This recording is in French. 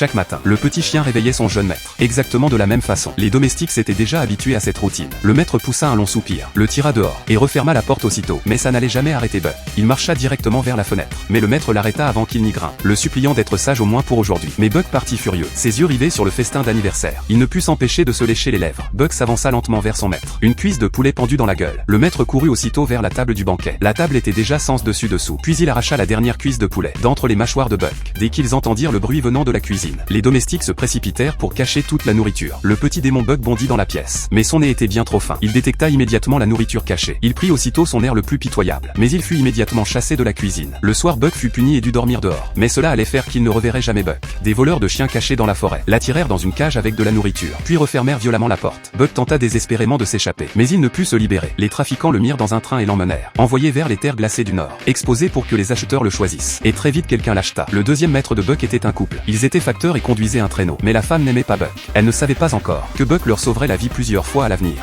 Chaque matin, le petit chien réveillait son jeune maître. Exactement de la même façon. Les domestiques s'étaient déjà habitués à cette routine. Le maître poussa un long soupir, le tira dehors, et referma la porte aussitôt. Mais ça n'allait jamais arrêter Buck. Il marcha directement vers la fenêtre. Mais le maître l'arrêta avant qu'il n'y grimpe, le suppliant d'être sage au moins pour aujourd'hui. Mais Buck partit furieux, ses yeux rivés sur le festin d'anniversaire. Il ne put s'empêcher de se lécher les lèvres. Buck s'avança lentement vers son maître. Une cuisse de poulet pendue dans la gueule. Le maître courut aussitôt vers la table du banquet. La table était déjà sens dessus dessous. Puis il arracha la dernière cuisse de poulet d'entre les mâchoires de Buck. Dès qu'ils entendirent le bruit venant de la cuisine, les domestiques se précipitèrent pour cacher toute la nourriture. Le petit démon Buck bondit dans la pièce. Mais son nez était bien trop fin. Il détecta immédiatement la nourriture cachée. Il prit aussitôt son air le plus pitoyable. Mais il fut immédiatement chassé de la cuisine. Le soir, Buck fut puni et dut dormir dehors. Mais cela allait faire qu'il ne reverrait jamais Buck. Des voleurs de chiens cachés dans la forêt l'attirèrent dans une cage avec de la nourriture, puis refermèrent violemment la porte. Buck tenta désespérément de s'échapper, mais il ne put se libérer. Les trafiquants le mirent dans un train et l'emmenèrent, envoyé vers les terres glacées du Nord, exposé pour que les acheteurs le choisissent. Et très vite quelqu'un l'acheta. Le deuxième maître de Buck était un couple. Ils étaient facteurs et conduisaient un traîneau. Mais la femme n'aimait pas Buck. Elle ne savait pas encore que Buck leur sauverait la vie plusieurs fois à l'avenir.